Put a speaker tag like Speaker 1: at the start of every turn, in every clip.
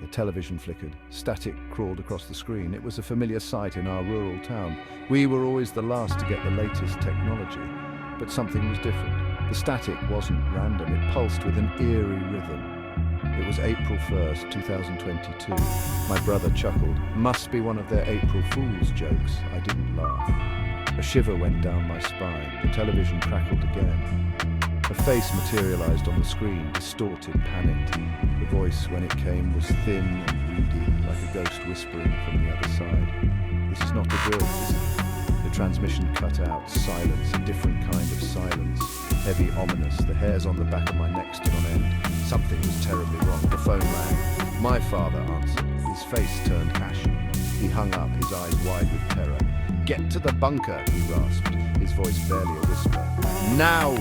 Speaker 1: The television flickered. Static crawled across the screen. It was a familiar sight in our rural town. We were always the last to get the latest technology, but something was different. The static wasn't random. It pulsed with an eerie rhythm. It was April 1st, 2022. My brother chuckled. Must be one of their April Fool's jokes. I didn't laugh. A shiver went down my spine. The television crackled again. A face materialized on the screen, distorted, panicked. The voice, when it came, was thin and reedy, like a ghost whispering from the other side. This is not a drill, is it? The transmission cut out. Silence, a different kind of silence. Heavy, ominous. The hairs on the back of my neck stood on end. Something was terribly wrong. The phone rang. My father answered. His face turned ashen. He hung up, his eyes wide with terror. "Get to the bunker," he rasped, his voice barely a whisper. "Now!"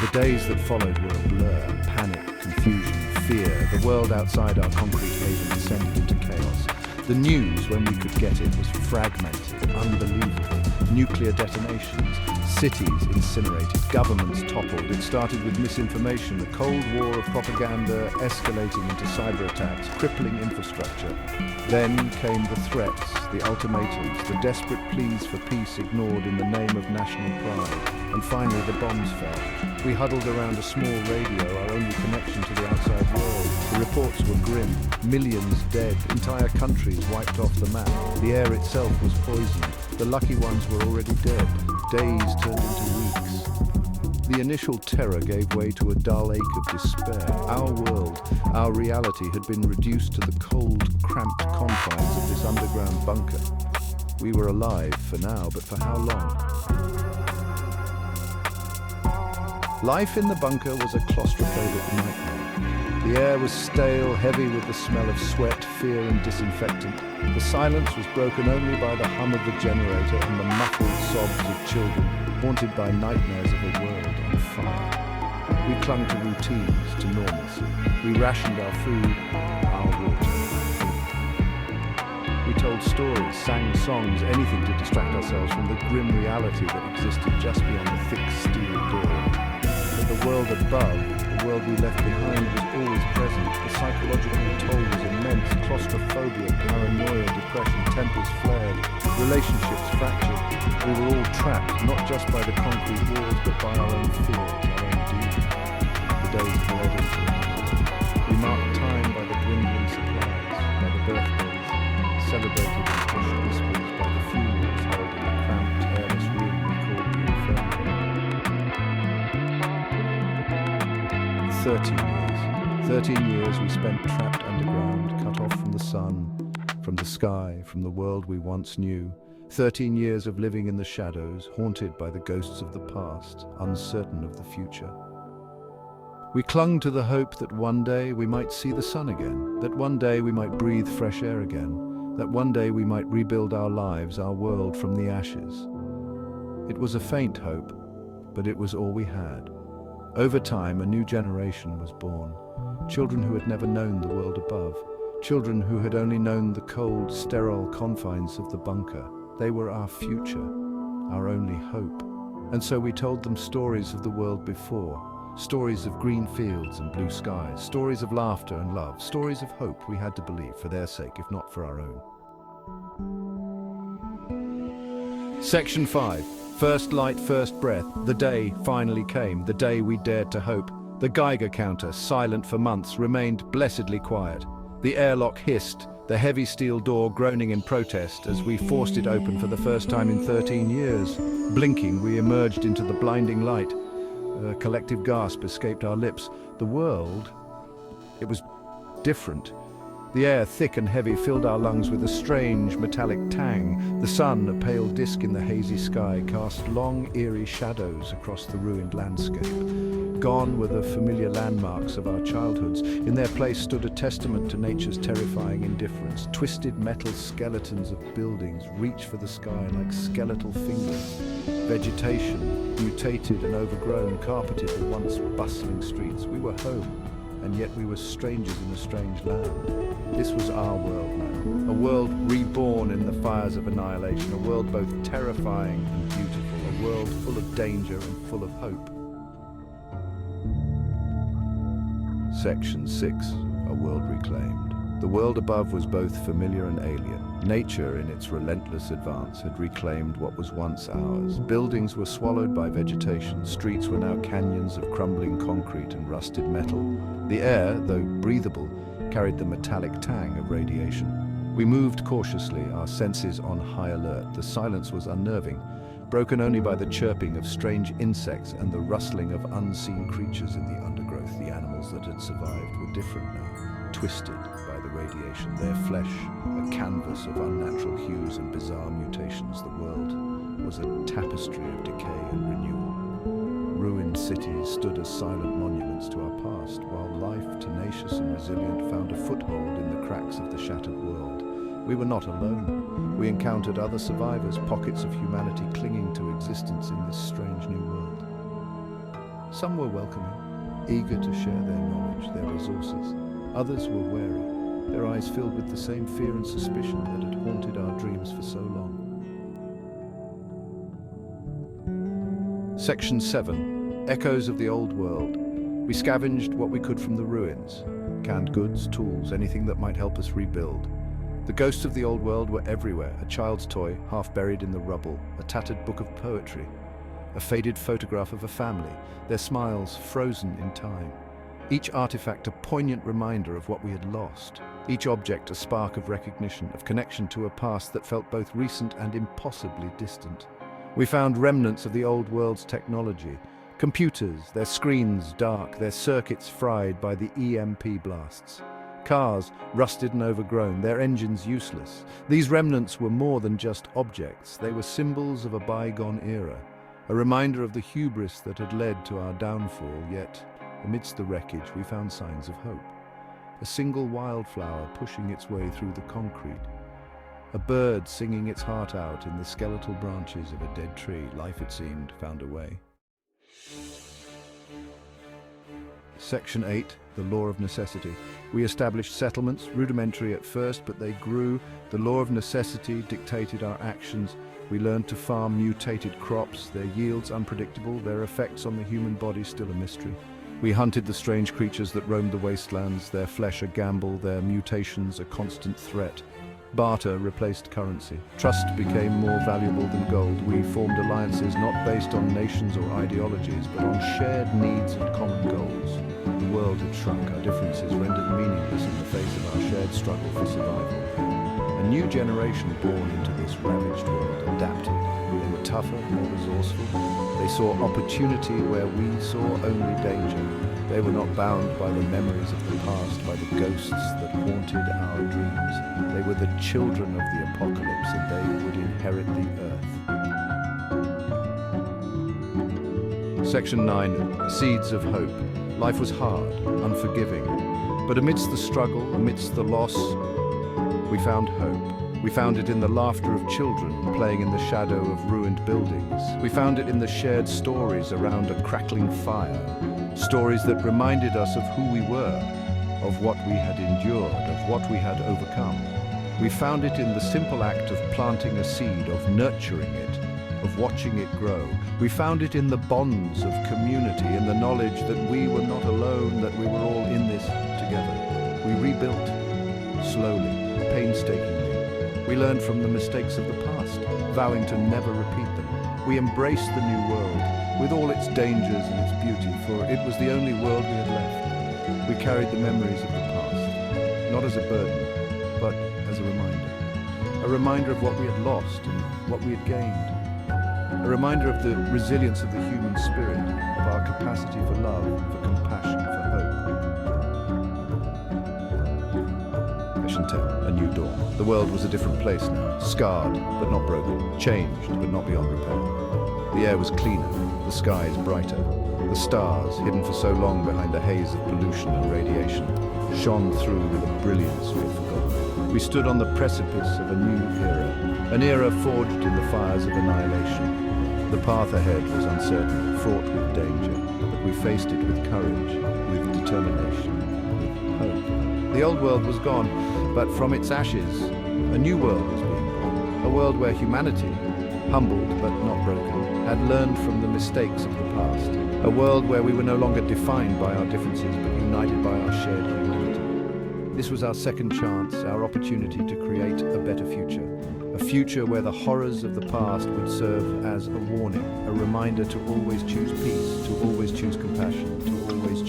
Speaker 1: The days that followed were a blur. Panic, confusion, fear. The world outside our concrete haven descended into chaos. The news, when we could get it, was fragmented, unbelievable. Nuclear detonations, cities incinerated, governments toppled. It started with misinformation, a cold war of propaganda escalating into cyber attacks, crippling infrastructure. Then came the threats, the ultimatums, the desperate pleas for peace ignored in the name of national pride. And finally the bombs fell. We huddled around a small radio, our only connection to the outside world. The reports were grim. Millions dead, entire countries wiped off the map. The air itself was poisoned. The lucky ones were already dead. Days turned into weeks. The initial terror gave way to a dull ache of despair. Our world, our reality had been reduced to the cold, cramped confines of this underground bunker. We were alive for now, but for how long? Life in the bunker was a claustrophobic nightmare. The air was stale, heavy with the smell of sweat, fear and disinfectant. The silence was broken only by the hum of the generator and the muffled sobs of children, haunted by nightmares of a world on fire. We clung to routines, to normalcy. We rationed our food, our water. We told stories, sang songs, anything to distract ourselves from the grim reality that existed just beyond the thick steel door. But the world above, the world we left behind, was always present. The psychological toll was immense. Claustrophobia, paranoia, depression, tempers flared, relationships fractured. We were all trapped, not just by the concrete walls, but by our own fears, our own demons. The days bled into another. We marked time by the dwindling supplies, by the birthdays, celebrated in hushed whispers, by the funerals held in the cramped, airless room we called the infirmary. 13 years we spent trapped underground, cut off from the sun, from the sky, from the world we once knew. 13 years of living in the shadows, haunted by the ghosts of the past, uncertain of the future. We clung to the hope that one day we might see the sun again, that one day we might breathe fresh air again, that one day we might rebuild our lives, our world from the ashes. It was a faint hope, but it was all we had. Over time, a new generation was born. Children who had never known the world above. Children who had only known the cold, sterile confines of the bunker. They were our future, our only hope. And so we told them stories of the world before. Stories of green fields and blue skies. Stories of laughter and love. Stories of hope we had to believe for their sake, if not for our own. Section 5. First light, first breath. The day finally came, the day we dared to hope. The Geiger counter, silent for months, remained blessedly quiet. The airlock hissed, the heavy steel door groaning in protest as we forced it open for the first time in 13 years. Blinking, we emerged into the blinding light. A collective gasp escaped our lips. The world, it was different. The air, thick and heavy, filled our lungs with a strange metallic tang. The sun, a pale disk in the hazy sky, cast long, eerie shadows across the ruined landscape. Gone were the familiar landmarks of our childhoods. In their place stood a testament to nature's terrifying indifference. Twisted metal skeletons of buildings reached for the sky like skeletal fingers. Vegetation, mutated and overgrown, carpeted the once bustling streets. We were home, and yet we were strangers in a strange land. This was our world now, a world reborn in the fires of annihilation, a world both terrifying and beautiful, a world full of danger and full of hope. Section 6, A World Reclaimed. The world above was both familiar and alien. Nature, in its relentless advance, had reclaimed what was once ours. Buildings were swallowed by vegetation. Streets were now canyons of crumbling concrete and rusted metal. The air, though breathable, carried the metallic tang of radiation. We moved cautiously, our senses on high alert. The silence was unnerving, broken only by the chirping of strange insects and the rustling of unseen creatures in the undergrowth. The animals that had survived were different now, twisted by the radiation, their flesh a canvas of unnatural hues and bizarre mutations. The world was a tapestry of decay and renewal. Ruined cities stood as silent monuments to our past, while life, tenacious and resilient, found a foothold in the cracks of the shattered world. We were not alone. We encountered other survivors, pockets of humanity clinging to existence in this strange new world. Some were welcoming, eager to share their knowledge, their resources. Others were wary, their eyes filled with the same fear and suspicion that had haunted our dreams for so long. Section 7. Echoes of the Old World. We scavenged what we could from the ruins. Canned goods, tools, anything that might help us rebuild. The ghosts of the old world were everywhere, a child's toy half buried in the rubble, a tattered book of poetry, a faded photograph of a family, their smiles frozen in time. Each artifact a poignant reminder of what we had lost. Each object a spark of recognition, of connection to a past that felt both recent and impossibly distant. We found remnants of the old world's technology, computers, their screens dark, their circuits fried by the EMP blasts. Cars, rusted and overgrown, their engines useless. These remnants were more than just objects. They were symbols of a bygone era, a reminder of the hubris that had led to our downfall. Yet, amidst the wreckage, we found signs of hope. A single wildflower pushing its way through the concrete. A bird singing its heart out in the skeletal branches of a dead tree. Life, it seemed, found a way. Section 8, The Law of Necessity. We established settlements, rudimentary at first, but they grew. The law of necessity dictated our actions. We learned to farm mutated crops, their yields unpredictable, their effects on the human body still a mystery. We hunted the strange creatures that roamed the wastelands, their flesh a gamble, their mutations a constant threat. Barter replaced currency. Trust became more valuable than gold. We formed alliances not based on nations or ideologies, but on shared needs and common goals. The world had shrunk, our differences rendered meaningless in the face of our shared struggle for survival. A new generation born into this ravaged world adapted. They were tougher, more resourceful. They saw opportunity where we saw only danger. They were not bound by the memories of the past, by the ghosts that haunted our dreams. They were the children of the apocalypse, and they would inherit the earth. Section 9. Seeds of Hope. Life was hard, unforgiving, but amidst the struggle, amidst the loss, we found hope. We found it in the laughter of children playing in the shadow of ruined buildings. We found it in the shared stories around a crackling fire, stories that reminded us of who we were, of what we had endured, of what we had overcome. We found it in the simple act of planting a seed, of nurturing it, of watching it grow. We found it in the bonds of community, in the knowledge that we were not alone, that we were all in this together. We rebuilt, slowly, painstakingly. We learned from the mistakes of the past, vowing to never repeat them. We embraced the new world, with all its dangers and its beauty, for it was the only world we had left. We carried the memories of the past, not as a burden, but as a reminder of what we had lost and what we had gained. A reminder of the resilience of the human spirit, of our capacity for love, for compassion, for hope. Section 10, A New Dawn. The world was a different place now, scarred but not broken, changed but not beyond repair. The air was cleaner, the skies brighter. The stars, hidden for so long behind a haze of pollution and radiation, shone through with a brilliance we had forgotten. We stood on the precipice of a new era, an era forged in the fires of annihilation. The path ahead was uncertain, fraught with danger, but we faced it with courage, with determination, with hope. The old world was gone, but from its ashes, a new world was being born. A world where humanity, humbled but not broken, had learned from the mistakes of the past. A world where we were no longer defined by our differences, but united by our shared humanity. This was our second chance, our opportunity to create a better future. A future where the horrors of the past would serve as a warning, a reminder to always choose peace, to always choose compassion, to always